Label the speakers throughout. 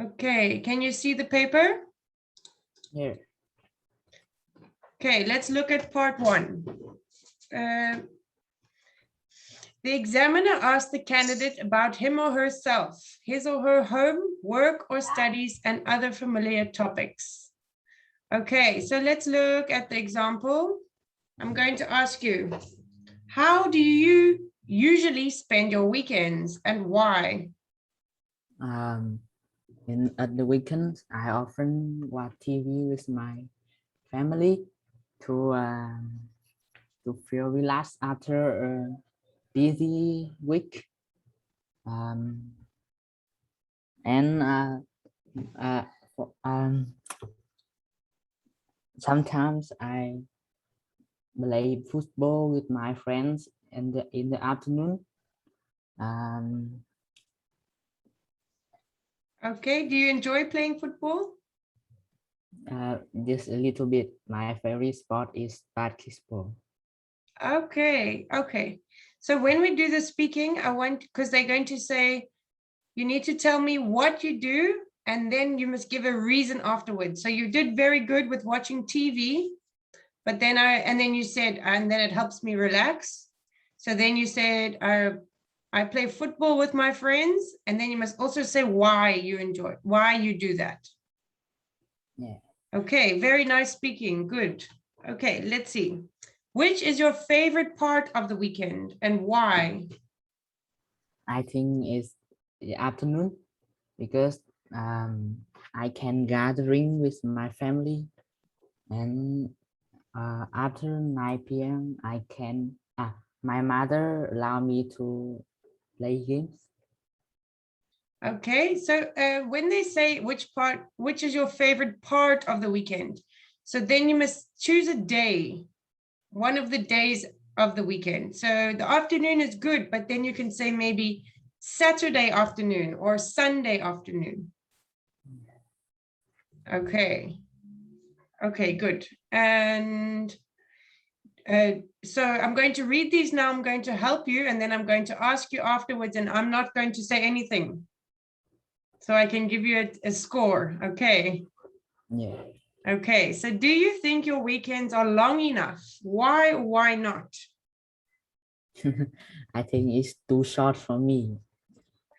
Speaker 1: Okay, can you see the paper?
Speaker 2: Yeah.
Speaker 1: Okay, let's look at part 1. The examiner asked the candidate about him or herself, his or her home, work or studies, and other familiar topics. Okay, so let's look at the example. I'm going to ask you, how do you usually spend your weekends and why?
Speaker 2: At the weekends, I often watch TV with my family to feel relaxed after a busy week. And uh, for- um, sometimes I play football with my friends in the afternoon.
Speaker 1: Okay, do you enjoy playing football?
Speaker 2: Just a little bit. My favorite sport is basketball.
Speaker 1: Okay, okay. So when we do the speaking, I want, because they're going to say, you need to tell me what you do, and then you must give a reason afterwards. So you did very good with watching TV, but then and then you said, and then it helps me relax. So then you said, I play football with my friends, and then you must also say why you enjoy, why you do that.
Speaker 2: Yeah.
Speaker 1: Okay, very nice speaking, good. Okay, let's see. Which is your favorite part of the weekend and why?
Speaker 2: I think it's the afternoon because I can gathering with my family, and after 9 p.m. I can my mother allow me to play games.
Speaker 1: Okay, so when they say which is your favorite part of the weekend, so then you must choose a day, one of the days of the weekend. So the afternoon is good, but then you can say maybe Saturday afternoon or Sunday afternoon. Okay. Okay, good. And so I'm going to read these now. I'm going to help you, and then I'm going to ask you afterwards, and I'm not going to say anything. So I can give you a score, okay?
Speaker 2: Yeah.
Speaker 1: Okay, so do you think your weekends are long enough? Why not?
Speaker 2: I think it's too short for me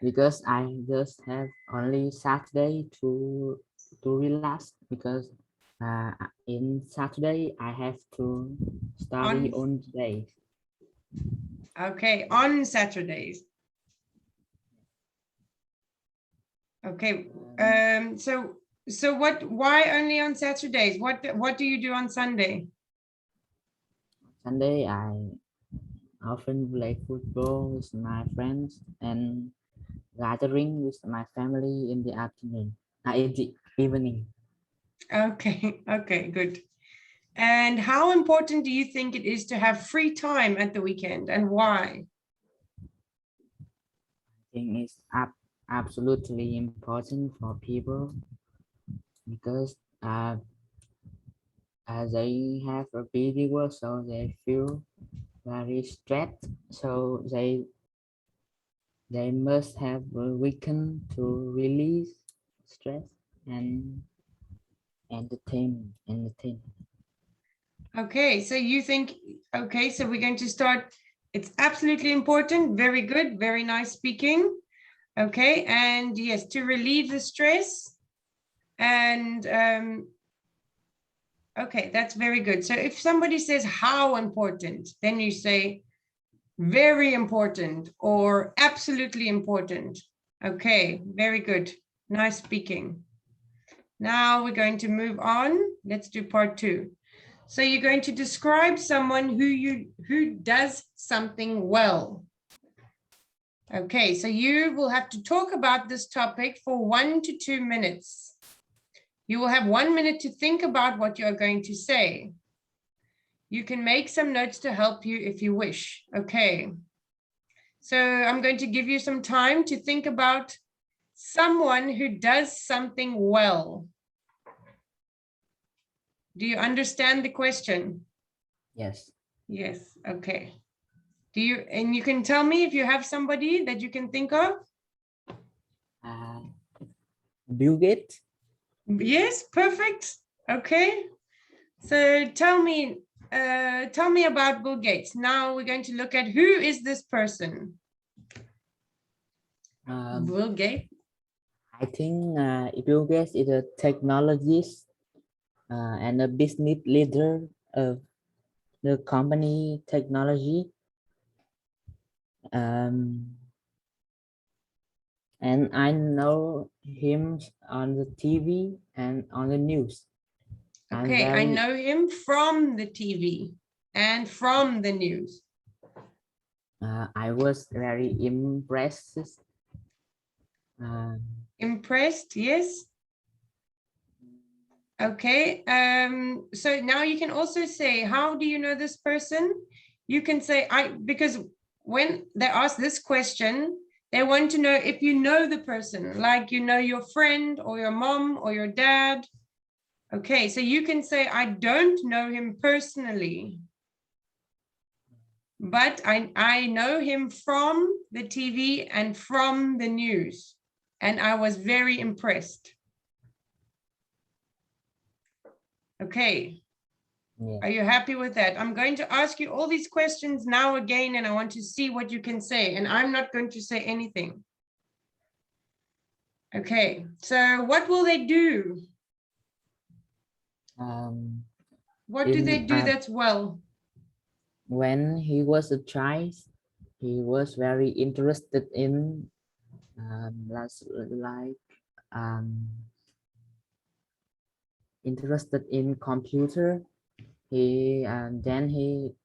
Speaker 2: because I just have only Saturday to relax because in Saturday I have to study on days.
Speaker 1: Okay, on Saturdays. Okay, so why only on Saturdays? What do you do on Sunday?
Speaker 2: Sunday I often play football with my friends and gathering with my family in the afternoon, in the evening.
Speaker 1: Okay, okay, good. And how important do you think it is to have free time at the weekend and why?
Speaker 2: I think it's absolutely important for people because they have a busy work, so they feel very stressed. So they must have a weekend to release stress and entertain.
Speaker 1: Okay, so you think, okay, so we're going to start. It's absolutely important. Very good. Very nice speaking. Okay, and yes, to relieve the stress. And okay, that's very good. So if somebody says how important, then you say very important or absolutely important. Okay, very good. Nice speaking. Now we're going to move on. Let's do part 2. So you're going to describe someone who does something well. Okay, so you will have to talk about this topic for 1 to 2 minutes. You will have 1 minute to think about what you're going to say. You can make some notes to help you if you wish. Okay. So I'm going to give you some time to think about someone who does something well. Do you understand the question?
Speaker 2: Yes.
Speaker 1: Yes, okay. And you can tell me if you have somebody that you can think of?
Speaker 2: Bill Gates.
Speaker 1: Yes, perfect. Okay. So tell me about Bill Gates. Now we're going to look at who is this person? Bill Gates.
Speaker 2: I think Bill Gates is a technologist and a business leader of the company technology. And I know him on the TV and on the news.
Speaker 1: Okay, I know him from the TV and from the news.
Speaker 2: I was very impressed.
Speaker 1: Impressed, yes. Okay, so now you can also say, how do you know this person? You can say, because when they ask this question, they want to know if you know the person, like you know your friend or your mom or your dad. Okay, so you can say, I don't know him personally, but I know him from the TV and from the news, and I was very impressed. Okay.
Speaker 2: Yeah.
Speaker 1: Are you happy with that? I'm going to ask you all these questions now again, and I want to see what you can say, and I'm not going to say anything. Okay, so what will they do? What do they do that's well?
Speaker 2: When he was a child, he was very interested in interested in computer. Then he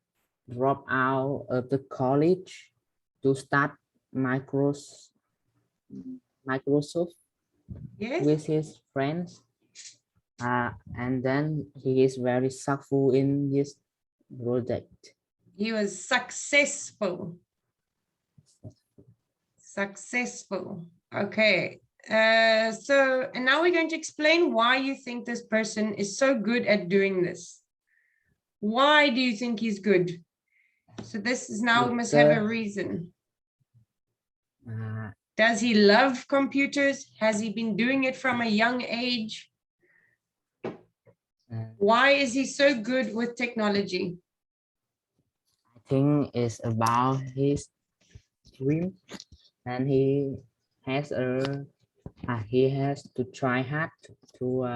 Speaker 2: dropped out of the college to start Microsoft
Speaker 1: Yes.
Speaker 2: with his friends. And then he is very successful in this project.
Speaker 1: He was successful. Successful. Okay. So, and now we're going to explain why you think this person is so good at doing this. Why do you think he's good? So this is now, we must have a reason. Does he love computers? Has he been doing it from a young age? Why is he so good with technology?
Speaker 2: I think it's about his dream, and he has to try hard to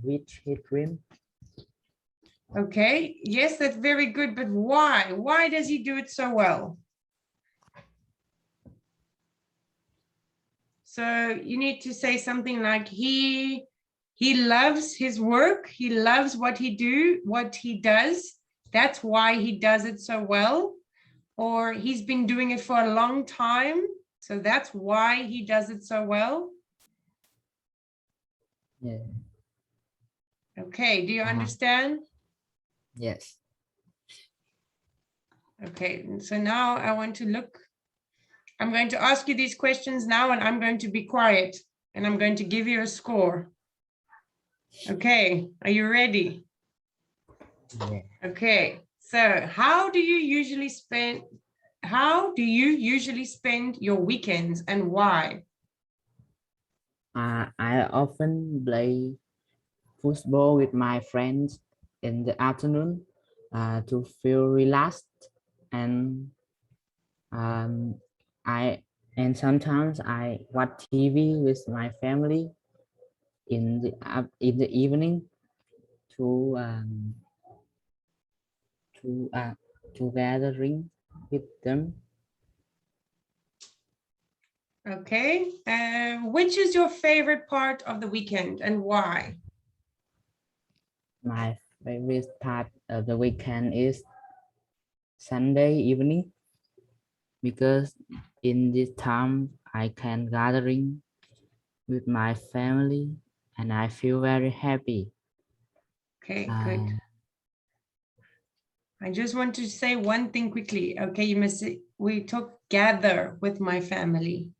Speaker 2: reach his dream.
Speaker 1: Okay, yes, that's very good, but why? Why does he do it so well? So you need to say something like he loves his work, he loves what he does. That's why he does it so well. Or he's been doing it for a long time, so that's why he does it so well.
Speaker 2: Yeah.
Speaker 1: Okay, do you understand?
Speaker 2: Yes.
Speaker 1: Okay, so now I want to look. I'm going to ask you these questions now, and I'm going to be quiet, and I'm going to give you a score. Okay, are you ready?
Speaker 2: Yeah.
Speaker 1: Okay, so how do you usually spend your weekends, and why?
Speaker 2: I often play football with my friends in the afternoon to feel relaxed, and sometimes I watch TV with my family in the evening to gathering with them.
Speaker 1: Okay, which is your favorite part of the weekend and why?
Speaker 2: My favorite part of the weekend is Sunday evening, because in this time I can gathering with my family and I feel very happy.
Speaker 1: Okay, good. I just want to say one thing quickly. Okay, you must say, we talk gather with my family.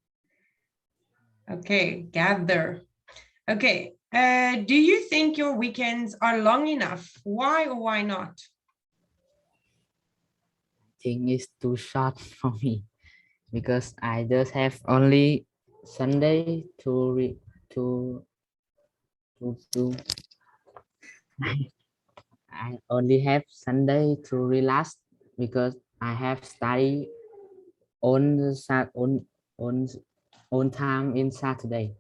Speaker 1: Okay, gather. Okay, do you think your weekends are long enough? Why or why not?
Speaker 2: I think it's too short for me because I just have only Sunday to to I only have Sunday to relax because I have study on the on on time in Saturday.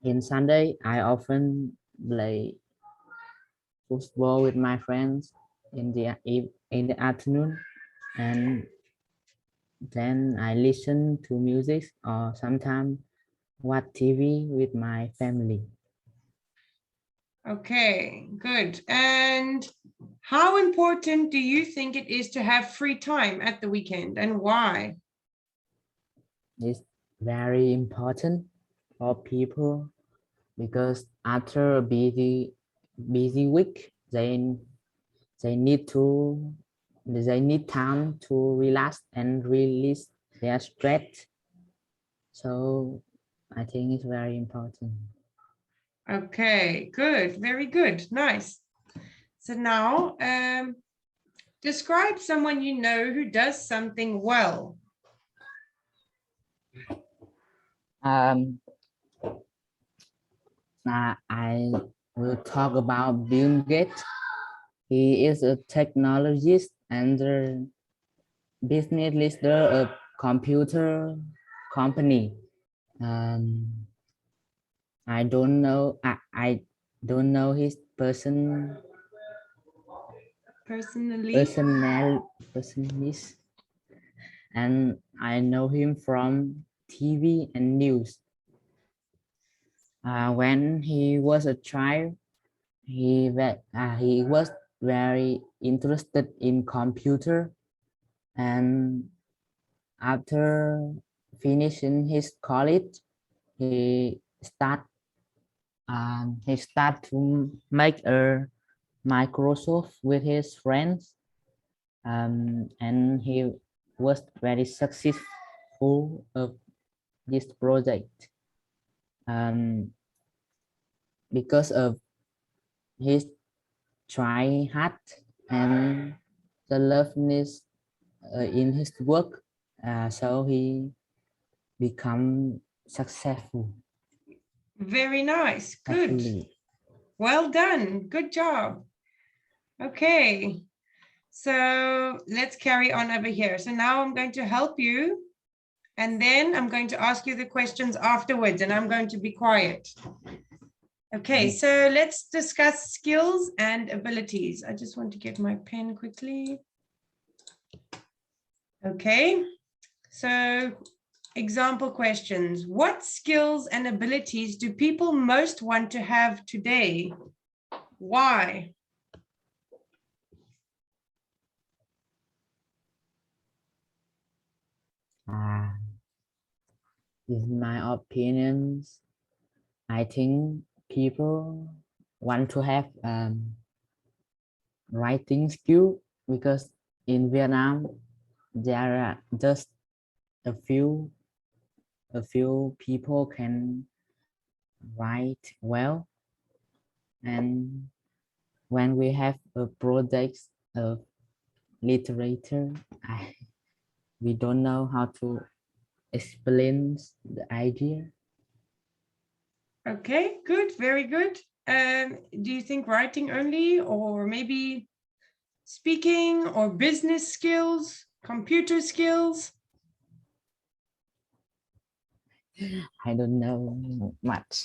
Speaker 2: In Sunday, I often play football with my friends in the in the afternoon, and then I listen to music or sometimes watch TV with my family.
Speaker 1: Okay, good. And how important do you think it is to have free time at the weekend, and why?
Speaker 2: It's very important for people because after a busy week, they need time to relax and release their stress. So I think it's very important.
Speaker 1: Okay, good. Very good. Nice. So now, describe someone you know who does something well.
Speaker 2: Um, I will talk about Bill Gates. He is a technologist and a business leader of computer company. Um, I don't know his
Speaker 1: Personally?
Speaker 2: personalist, and I know him from TV and news. When he was a child, he was very interested in computer, and after finishing his college, he start to make a Microsoft with his friends, and he was very successful of this project. Because of his try hard and the loveness in his work, so he become successful.
Speaker 1: Very nice. Good.
Speaker 2: Actually,
Speaker 1: Well done. Good job. Okay. So let's carry on over here. So now I'm going to help you, and then I'm going to ask you the questions afterwards, and I'm going to be quiet. Okay, so let's discuss skills and abilities. I just want to get my pen quickly. Okay, so example questions. What skills and abilities do people most want to have today? Why?
Speaker 2: in my opinions, I think people want to have writing skill because in Vietnam there are just a few people can write well, and when we have a project of literature, we don't know how to explain the idea.
Speaker 1: Okay, good, very good. Do you think writing only, or maybe speaking or business skills, computer skills?
Speaker 2: I don't know much.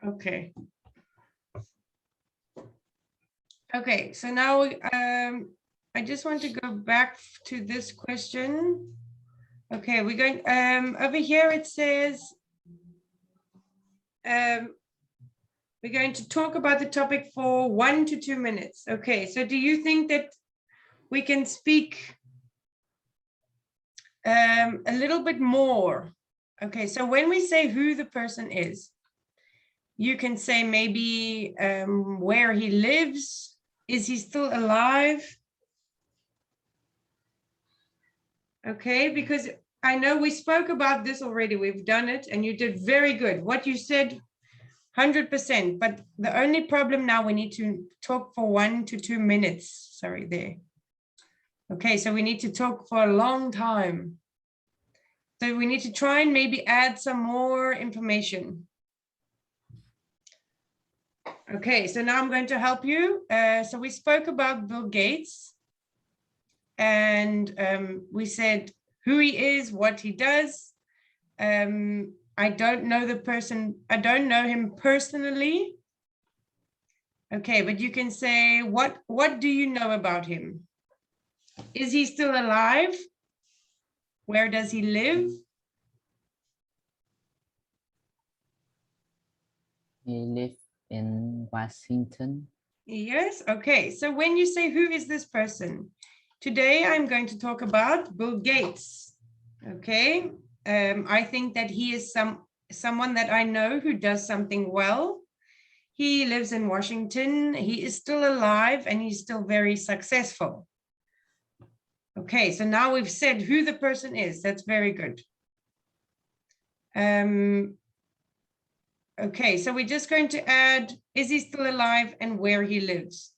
Speaker 1: Okay. Okay, so now I just want to go back to this question. Okay, we're going over here. It says we're going to talk about the topic for 1 to 2 minutes. Okay, so do you think that we can speak a little bit more? Okay, so when we say who the person is, you can say maybe where he lives. Is he still alive? Okay, because I know we spoke about this already. We've done it and you did very good. What you said, 100%. But the only problem now, we need to talk for 1 to 2 minutes. Sorry, there. Okay, so we need to talk for a long time. So we need to try and maybe add some more information. Okay, so now I'm going to help you. So we spoke about Bill Gates, and we said who he is, what he does. I don't know the person. I don't know him personally. Okay, but you can say, what do you know about him? Is he still alive? Where does he live?
Speaker 2: He lives in Washington.
Speaker 1: Yes, okay. So when you say, who is this person? Today, I'm going to talk about Bill Gates. Okay, I think that he is someone that I know who does something well. He lives in Washington. He is still alive and he's still very successful. Okay, so now we've said who the person is. That's very good. Okay, so we're just going to add, is he still alive and where he lives?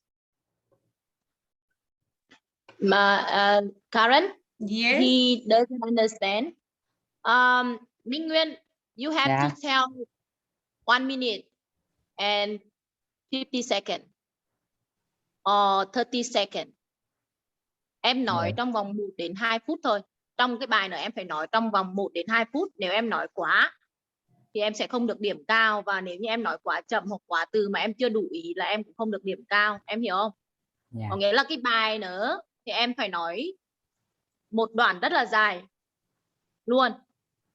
Speaker 3: Karen,
Speaker 1: Yes.
Speaker 3: he doesn't understand. Minh Nguyên, you have
Speaker 2: Yeah.
Speaker 3: to tell 1 minute and 50 seconds or 30 seconds. Em nói
Speaker 2: Yeah.
Speaker 3: trong vòng 1 đến 2 phút thôi. Trong cái bài này em phải nói trong vòng 1 đến 2 phút. Nếu em nói quá thì em sẽ không được điểm cao, và nếu như em nói quá chậm hoặc quá từ mà em chưa đủ ý là em cũng không được điểm cao. Em hiểu không?
Speaker 2: Yeah.
Speaker 3: Có nghĩa là cái bài nữa thì em phải nói một đoạn rất là dài luôn,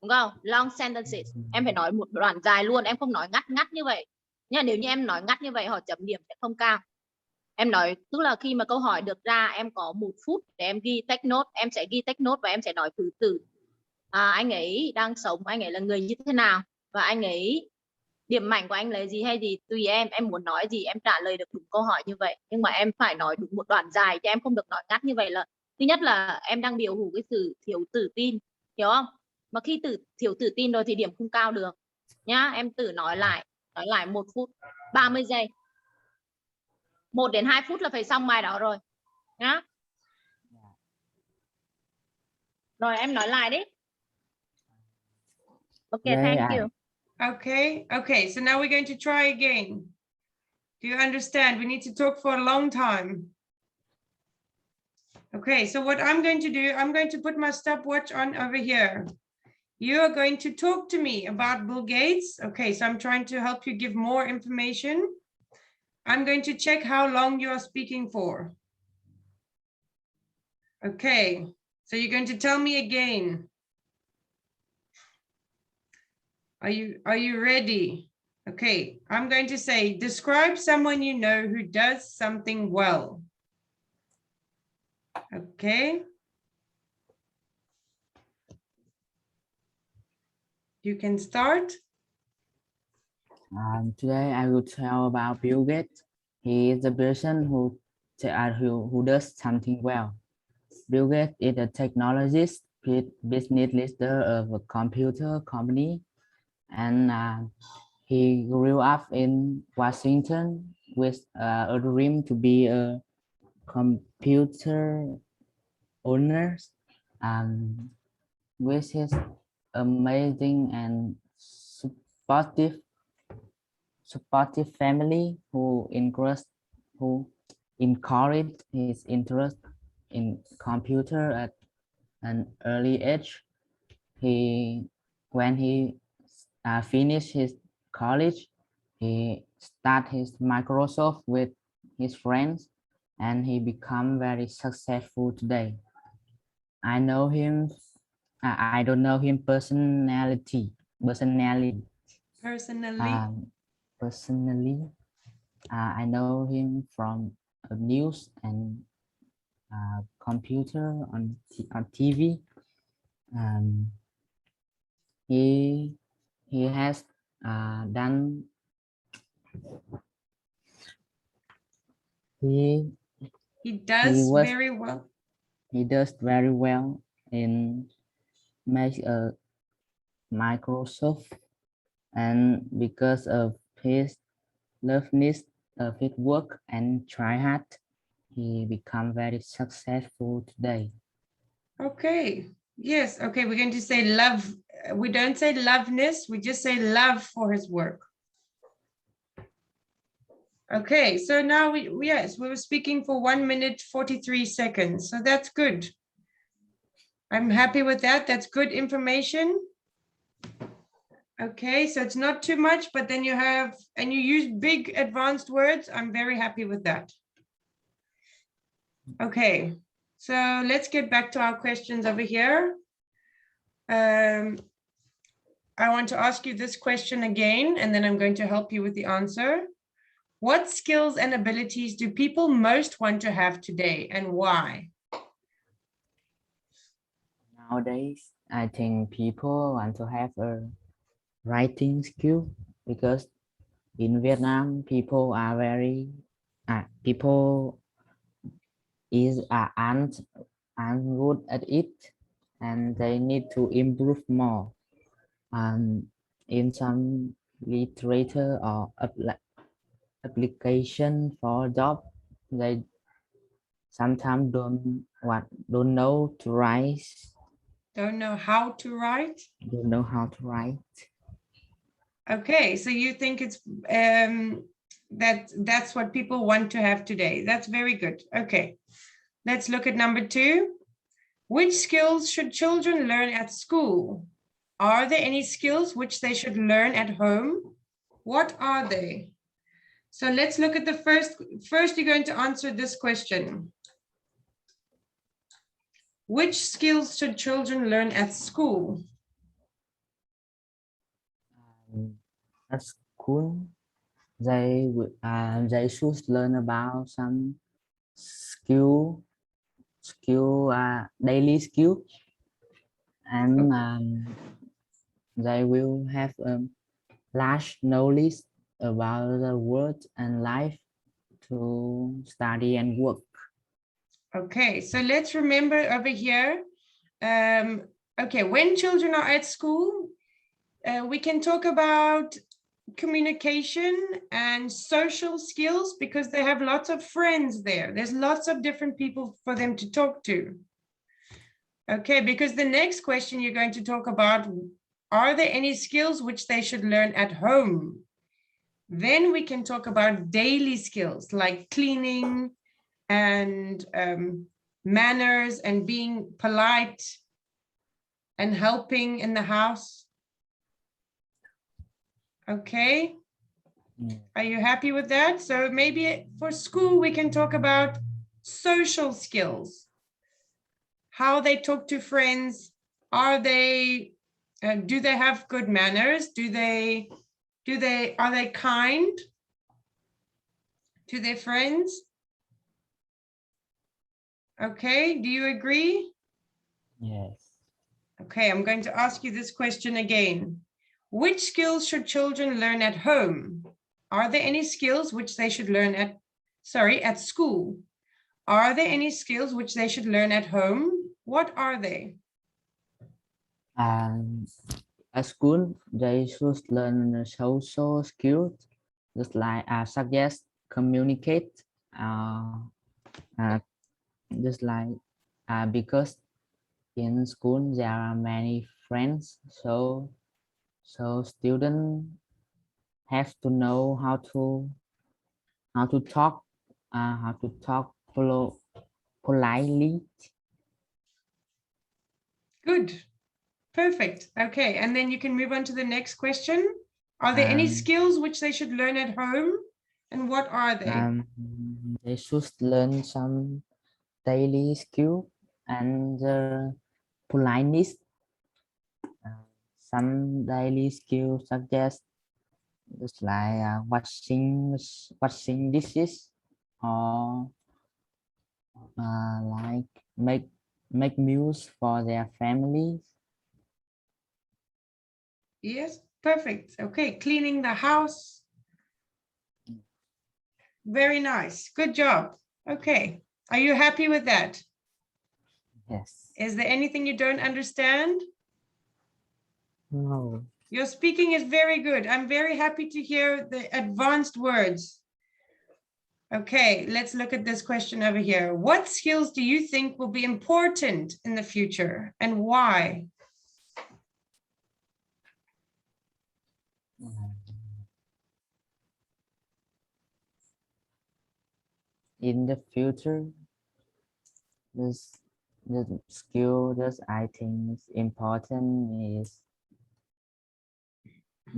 Speaker 3: đúng không? Long sentences. Em phải nói một đoạn dài luôn, em không nói ngắt như vậy. Nhưng nếu như em nói ngắt như vậy họ chấm điểm sẽ không cao. Em nói tức là khi mà câu hỏi được ra em có 1 phút để em ghi take note, em sẽ ghi take note và em sẽ nói từ anh ấy đang sống, anh ấy là người như thế nào, và anh ấy điểm mạnh của anh là gì hay gì, tùy em muốn nói gì em trả lời được đúng câu hỏi như vậy. Nhưng mà em phải nói đúng một đoạn dài chứ em không được nói ngắt như vậy. Là thứ nhất là em đang biểu hủ cái sự thiếu tự tin, hiểu không? Mà khi thiếu tự tin rồi thì điểm không cao được nhá. Em tự nói lại 1 phút 30 giây, 1 đến 2 phút là phải xong bài đó rồi nhá. Rồi em nói lại đi. Okay, thank you.
Speaker 1: Okay, so now we're going to try again. Do you understand? We need to talk for a long time. Okay, so what I'm going to do, I'm going to put my stopwatch on over here. You are going to talk to me about Bill Gates. Okay, so I'm trying to help you give more information. I'm going to check how long you are speaking for. Okay, so you're going to tell me again. Are you ready? Okay, I'm going to say, describe someone you know who does something well. Okay. You can start.
Speaker 2: Today I will tell about Bill Gates. He is the person who does something well. Bill Gates is a technologist, business leader of a computer company, and he grew up in Washington with a dream to be a computer owner. With his amazing and supportive family who encouraged his interest in computer at an early age. When he finished his college, he started his Microsoft with his friends, and he become very successful today. I know him. I don't know him personally. I know him from news and computer on TV. He has done.
Speaker 1: He does very well.
Speaker 2: He does very well in make a Microsoft, and because of his loveness of his work and try hard, he become very successful today.
Speaker 1: Okay. Yes. Okay. We're going to say love. We don't say loveness. We just say love for his work. Okay, so now yes, we were speaking for 1 minute 43 seconds. So that's good. I'm happy with that. That's good information. Okay, so it's not too much, but then you have, and you use big advanced words. I'm very happy with that. Okay, so let's get back to our questions over here. I want to ask you this question again, and then I'm going to help you with the answer. What skills and abilities do people most want to have today, and why?
Speaker 2: Nowadays, I think people want to have a writing skill because in Vietnam, people are very people aren't good at it, and they need to improve more. In some literature or application for job, they sometimes don't know to write.
Speaker 1: Don't know how to write?
Speaker 2: Don't know how to write.
Speaker 1: Okay, so you think it's that's what people want to have today. That's very good. Okay, let's look at number 2. Which skills should children learn at school? Are there any skills which they should learn at home? What are they? So let's look at the first you're going to answer this question. Which skills should children learn at school?
Speaker 2: At school, they should learn about some daily skill, and they will have large knowledge about the world and life to study and work.
Speaker 1: Okay, so let's remember over here. Okay, when children are at school, we can talk about communication and social skills because they have lots of friends there. There's lots of different people for them to talk to. Okay, because the next question you're going to talk about, are there any skills which they should learn at home? Then we can talk about daily skills like cleaning and manners and being polite and helping in the house. Okay. Are you happy with that? So maybe for school, we can talk about social skills, how they talk to friends. Are they, do they have good manners? Are they kind to their friends? Okay, do you agree?
Speaker 2: Yes.
Speaker 1: Okay, I'm going to ask you this question again. Which skills should children learn at home? Are there any skills which they should learn at school? Are there any skills which they should learn at home? What are they?
Speaker 2: At school, they should learn social skills, just like such as communicate, just like because in school there are many friends, so students have to know how to talk politely.
Speaker 1: Good, perfect. Okay, and then you can move on to the next question. Are there any skills which they should learn at home? And what are they?
Speaker 2: They should learn some daily skill and politeness. Some daily skills such as just like washing dishes, or like make meals for their families.
Speaker 1: Yes, perfect. Okay, cleaning the house. Very nice. Good job. Okay, are you happy with that?
Speaker 2: Yes.
Speaker 1: Is there anything you don't understand?
Speaker 2: No.
Speaker 1: Your speaking is very good. I'm very happy to hear the advanced words. Okay, let's look at this question over here. What skills do you think will be important in the future and why?
Speaker 2: in the future, this the skill that I think is important is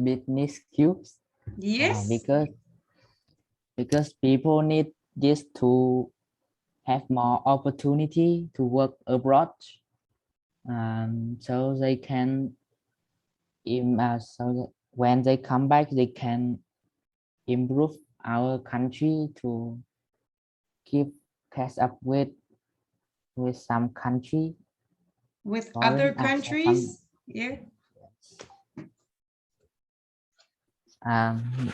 Speaker 2: business skills.
Speaker 1: Yes.
Speaker 2: Because people need this to have more opportunity to work abroad, so they can so that when they come back they can improve our country to keep catch up with some country
Speaker 1: With other
Speaker 2: foreign
Speaker 1: countries. Yeah.
Speaker 2: um,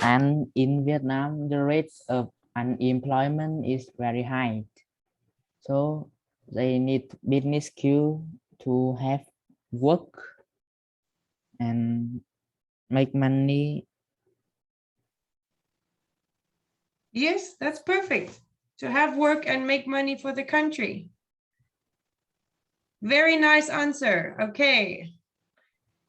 Speaker 2: and in Vietnam the rate of unemployment is very high, so they need business skill to have work and make money.
Speaker 1: Yes, that's perfect. To have work and make money for the country. Very nice answer. Okay.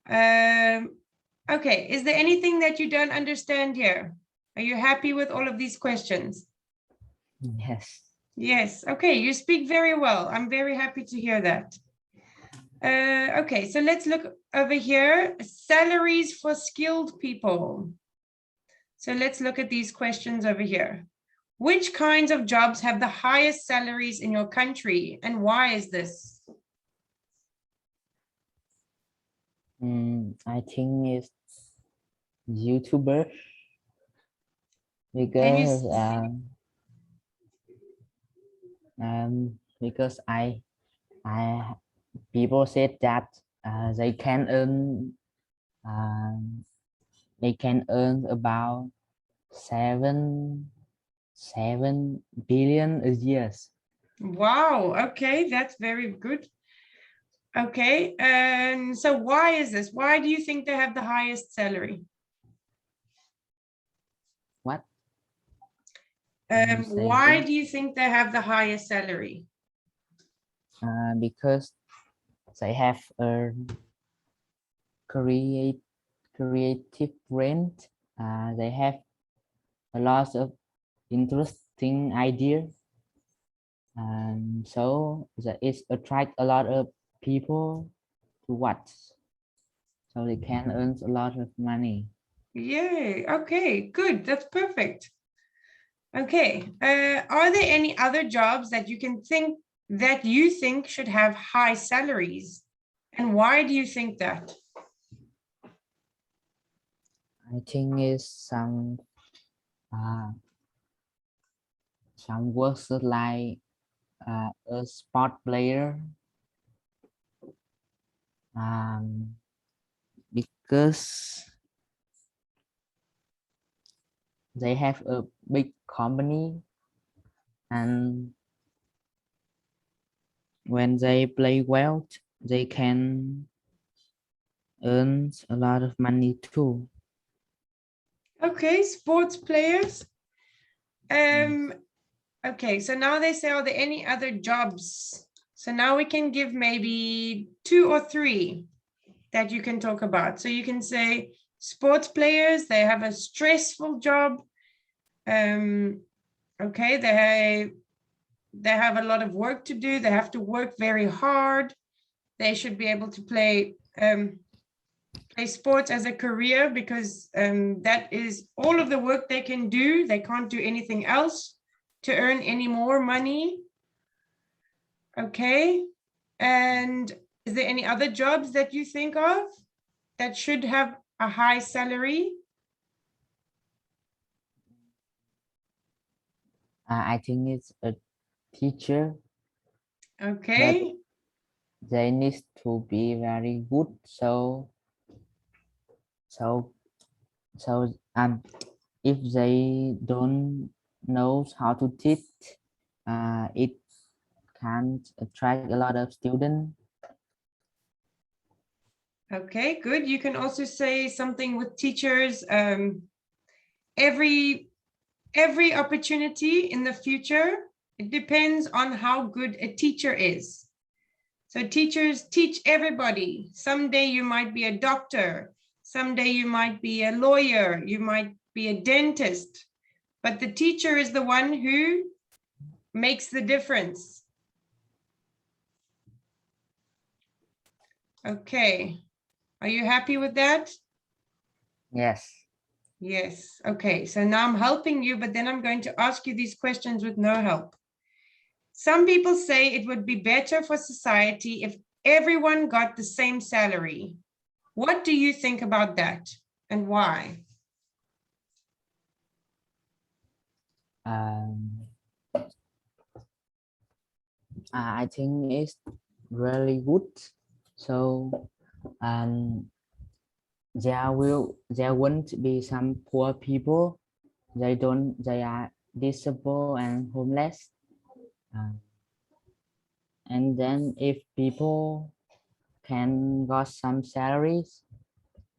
Speaker 1: Okay, is there anything that you don't understand here? Are you happy with all of these questions?
Speaker 2: Yes.
Speaker 1: Yes, okay, you speak very well. I'm very happy to hear that. Okay, so let's look over here. Salaries for skilled people. So let's look at these questions over here. Which kinds of jobs have the highest salaries in your country, and why is this?
Speaker 2: I think it's YouTuber
Speaker 1: Can you
Speaker 2: because I people said that they can earn um, about 7 billion a year.
Speaker 1: Wow, okay, that's very good. Okay, and so why is this? Why do you think they have the highest salary?
Speaker 2: What?
Speaker 1: Why do you think they have the highest salary?
Speaker 2: Because they have a creative brain. They have a lot of interesting ideas, and so that it attract a lot of people to watch, so they can earn a lot of money.
Speaker 1: Yay, okay, good, that's perfect. Okay, are there any other jobs that you can think that you think should have high salaries? And why do you think that?
Speaker 2: I think it's some works like a sport player, because they have a big company, and when they play well they can earn a lot of money too.
Speaker 1: Okay, sports players. Okay, so now they say, are there any other jobs? So now we can give maybe 2 or 3 that you can talk about. So you can say sports players, they have a stressful job. Okay, they have a lot of work to do. They have to work very hard. They should be able to play sports as a career, because that is all of the work they can do. They can't do anything else to earn any more money. Okay, and is there any other jobs that you think of that should have a high salary?
Speaker 2: I think it's a teacher, but
Speaker 1: Okay,
Speaker 2: they need to be very good, so so so if they don't know how to teach, it can't attract a lot of students.
Speaker 1: okay, good. You can also say something with teachers. Every opportunity in the future, it depends on how good a teacher is. So teachers teach everybody. Someday you might be a doctor. Someday you might be a lawyer. You might be a dentist. but the teacher is the one who makes the difference. Okay, are you happy with that?
Speaker 2: Yes.
Speaker 1: Yes, okay, so now I'm helping you, but then I'm going to ask you these questions with no help. Some people say it would be better for society if everyone got the same salary. What do you think about that and why?
Speaker 2: I think it's really good. So there won't be some poor people. They are disabled and homeless. And then if people can got some salaries,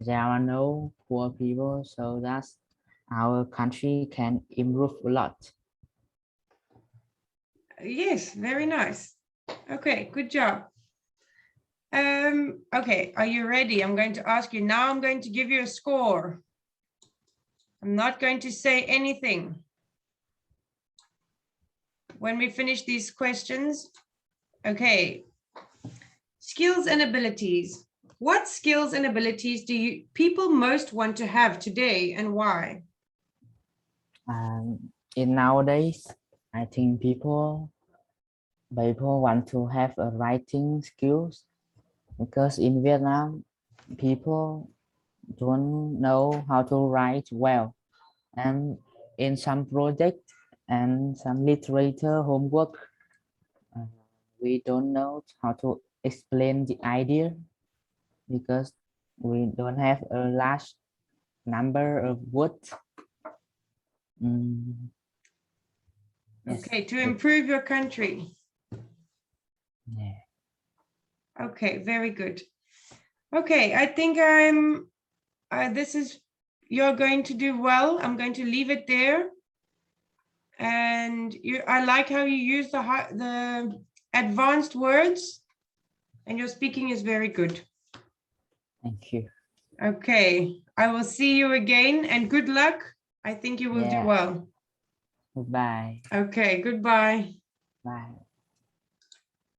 Speaker 2: there are no poor people, so that's our country can improve a lot.
Speaker 1: Yes, very nice. Okay, good job. Okay, are you ready? I'm going to ask you now. I'm going to give you a score. I'm not going to say anything. When we finish these questions, okay. Skills and abilities. What skills and abilities do people most want to have today and why?
Speaker 2: In nowadays, I think people want to have a writing skills, because in Vietnam, people don't know how to write well, and in some project and some literature homework, we don't know how to explain the idea because we don't have a large number of words. Yes.
Speaker 1: Okay, to improve your country.
Speaker 2: Yeah.
Speaker 1: Okay, very good. Okay, I think you're going to do well. I'm going to leave it there. And I like how you use the advanced words, and your speaking is very good.
Speaker 2: Thank you.
Speaker 1: Okay, I will see you again and good luck. I think you will do well.
Speaker 2: Goodbye.
Speaker 1: Okay, goodbye.
Speaker 2: Bye.